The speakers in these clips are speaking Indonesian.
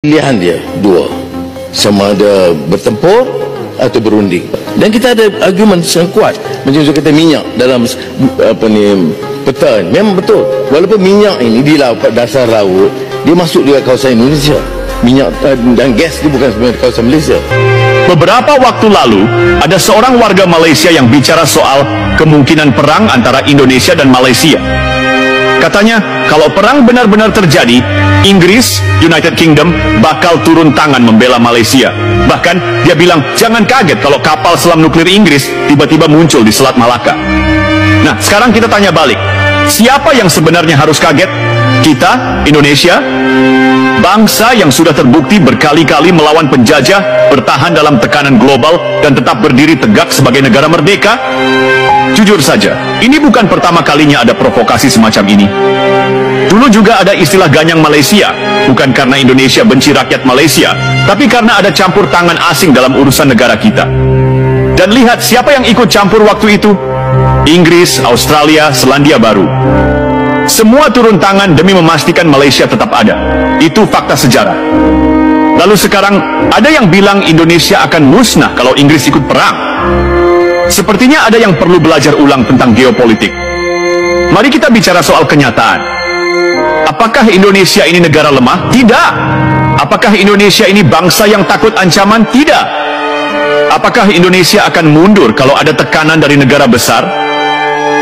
Pilihan dia dua, sama ada bertempur atau berunding. Dan kita ada argumen yang kuat macam saya kata minyak dalam peta memang betul. Walaupun minyak ini di laut, dasar laut, dia masuk di kawasan Indonesia. Minyak dan gas itu bukan sebenarnya kawasan Malaysia. Beberapa waktu lalu, ada seorang warga Malaysia yang bicara soal kemungkinan perang antara Indonesia dan Malaysia. Katanya, kalau perang benar-benar terjadi, Inggris, United Kingdom, bakal turun tangan membela Malaysia. Bahkan, dia bilang, jangan kaget kalau kapal selam nuklir Inggris tiba-tiba muncul di Selat Malaka. Nah, sekarang kita tanya balik. Siapa yang sebenarnya harus kaget? Kita, Indonesia? Bangsa yang sudah terbukti berkali-kali melawan penjajah, bertahan dalam tekanan global, dan tetap berdiri tegak sebagai negara merdeka? Jujur saja, ini bukan pertama kalinya ada provokasi semacam ini. Dulu juga ada istilah ganyang Malaysia, bukan karena Indonesia benci rakyat Malaysia, tapi karena ada campur tangan asing dalam urusan negara kita. Dan lihat siapa yang ikut campur waktu itu? Inggris, Australia, Selandia Baru. Semua turun tangan demi memastikan Malaysia tetap ada. Itu fakta sejarah. Lalu sekarang, ada yang bilang Indonesia akan musnah kalau Inggris ikut perang. Sepertinya ada yang perlu belajar ulang tentang geopolitik. Mari kita bicara soal kenyataan. Apakah Indonesia ini negara lemah? Tidak. Apakah Indonesia ini bangsa yang takut ancaman? Tidak. Apakah Indonesia akan mundur kalau ada tekanan dari negara besar?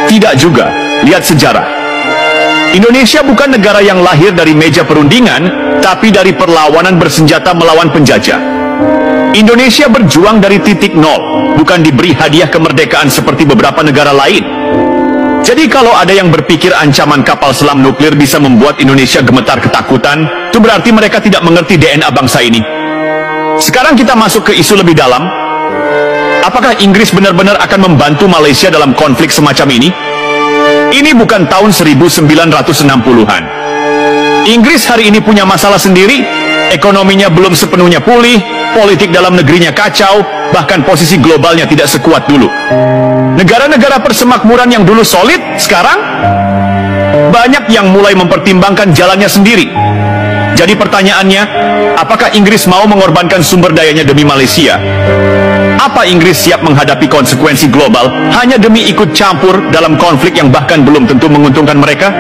Tidak juga. Lihat sejarah. Indonesia bukan negara yang lahir dari meja perundingan, tapi dari perlawanan bersenjata melawan penjajah. Indonesia berjuang dari titik nol, bukan diberi hadiah kemerdekaan seperti beberapa negara lain. Jadi kalau ada yang berpikir ancaman kapal selam nuklir bisa membuat Indonesia gemetar ketakutan, itu berarti mereka tidak mengerti DNA bangsa ini. Sekarang kita masuk ke isu lebih dalam. Apakah Inggris benar-benar akan membantu Malaysia dalam konflik semacam ini? Ini bukan tahun 1960-an. Inggris hari ini punya masalah sendiri, ekonominya belum sepenuhnya pulih, politik dalam negerinya kacau, bahkan posisi globalnya tidak sekuat dulu. Negara-negara persemakmuran yang dulu solid, sekarang banyak yang mulai mempertimbangkan jalannya sendiri. Jadi pertanyaannya, apakah Inggris mau mengorbankan sumber dayanya demi Malaysia? Apa Inggris siap menghadapi konsekuensi global hanya demi ikut campur dalam konflik yang bahkan belum tentu menguntungkan mereka?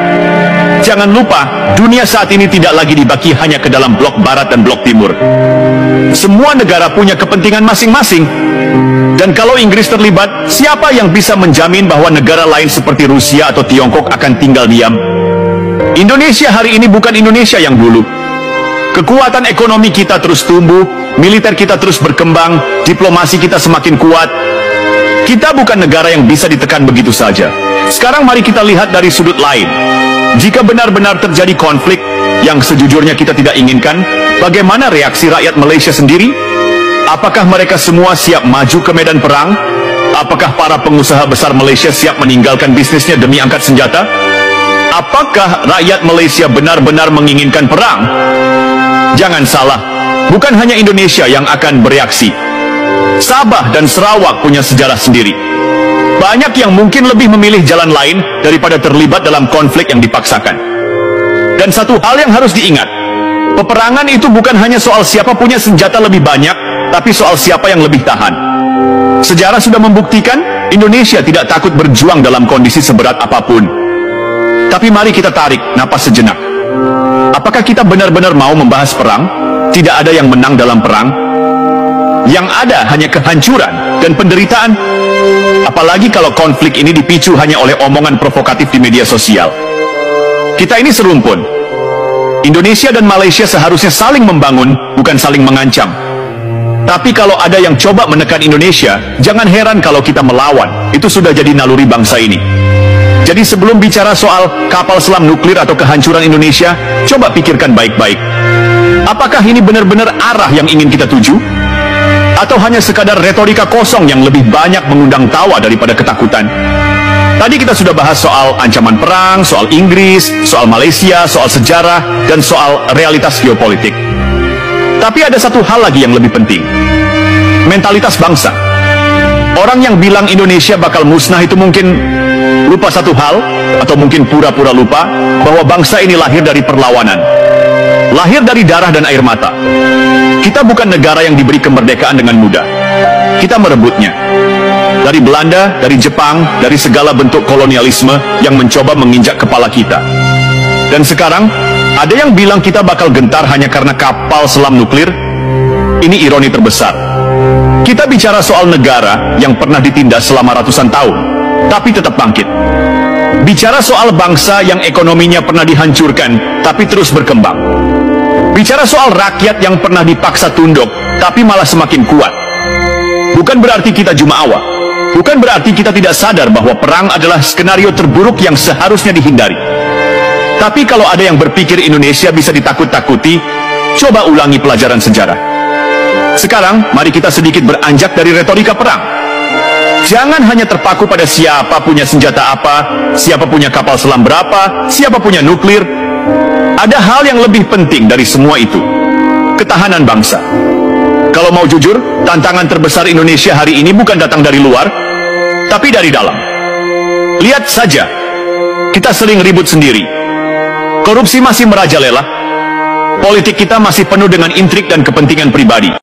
Jangan lupa, dunia saat ini tidak lagi dibagi hanya ke dalam blok barat dan blok timur. Semua negara punya kepentingan masing-masing. Dan kalau Inggris terlibat, siapa yang bisa menjamin bahwa negara lain seperti Rusia atau Tiongkok akan tinggal diam? Indonesia hari ini bukan Indonesia yang dulu. Kekuatan ekonomi kita terus tumbuh, militer kita terus berkembang, diplomasi kita semakin kuat. Kita bukan negara yang bisa ditekan begitu saja. Sekarang mari kita lihat dari sudut lain. Jika benar-benar terjadi konflik yang sejujurnya kita tidak inginkan, bagaimana reaksi rakyat Malaysia sendiri? Apakah mereka semua siap maju ke medan perang? Apakah para pengusaha besar Malaysia siap meninggalkan bisnisnya demi angkat senjata? Apakah rakyat Malaysia benar-benar menginginkan perang? Jangan salah, bukan hanya Indonesia yang akan bereaksi. Sabah dan Sarawak punya sejarah sendiri. Banyak yang mungkin lebih memilih jalan lain daripada terlibat dalam konflik yang dipaksakan. Dan satu hal yang harus diingat, peperangan itu bukan hanya soal siapa punya senjata lebih banyak, tapi soal siapa yang lebih tahan. Sejarah sudah membuktikan, Indonesia tidak takut berjuang dalam kondisi seberat apapun. Tapi mari kita tarik napas sejenak. Apakah kita benar-benar mau membahas perang? Tidak ada yang menang dalam perang. Yang ada hanya kehancuran dan penderitaan. Apalagi kalau konflik ini dipicu hanya oleh omongan provokatif di media sosial. Kita ini serumpun. Indonesia dan Malaysia seharusnya saling membangun, bukan saling mengancam. Tapi kalau ada yang coba menekan Indonesia, jangan heran kalau kita melawan. Itu sudah jadi naluri bangsa ini. Jadi sebelum bicara soal kapal selam nuklir atau kehancuran Indonesia, coba pikirkan baik-baik. Apakah ini benar-benar arah yang ingin kita tuju? Atau hanya sekadar retorika kosong yang lebih banyak mengundang tawa daripada ketakutan? Tadi kita sudah bahas soal ancaman perang, soal Inggris, soal Malaysia, soal sejarah, dan soal realitas geopolitik. Tapi ada satu hal lagi yang lebih penting. Mentalitas bangsa. Orang yang bilang Indonesia bakal musnah itu mungkin lupa satu hal, atau mungkin pura-pura lupa, bahwa bangsa ini lahir dari perlawanan. lahir dari darah dan air mata. Kita bukan negara yang diberi kemerdekaan dengan mudah. Kita merebutnya. Dari Belanda, dari Jepang, dari segala bentuk kolonialisme yang mencoba menginjak kepala kita. Dan sekarang, ada yang bilang kita bakal gentar hanya karena kapal selam nuklir. Ini ironi terbesar. Kita bicara soal negara yang pernah ditindas selama ratusan tahun, tapi tetap bangkit. Bicara soal bangsa yang ekonominya pernah dihancurkan, tapi terus berkembang. Bicara soal rakyat yang pernah dipaksa tunduk, tapi malah semakin kuat. Bukan berarti kita jumawa. Bukan berarti kita tidak sadar bahwa perang adalah skenario terburuk yang seharusnya dihindari. Tapi kalau ada yang berpikir Indonesia bisa ditakut-takuti, coba ulangi pelajaran sejarah. Sekarang, mari kita sedikit beranjak dari retorika perang. Jangan hanya terpaku pada siapa punya senjata apa, siapa punya kapal selam berapa, siapa punya nuklir. Ada hal yang lebih penting dari semua itu. Ketahanan bangsa. Kalau mau jujur, tantangan terbesar Indonesia hari ini bukan datang dari luar, tapi dari dalam. Lihat saja, kita sering ribut sendiri. Korupsi masih merajalela. Politik kita masih penuh dengan intrik dan kepentingan pribadi.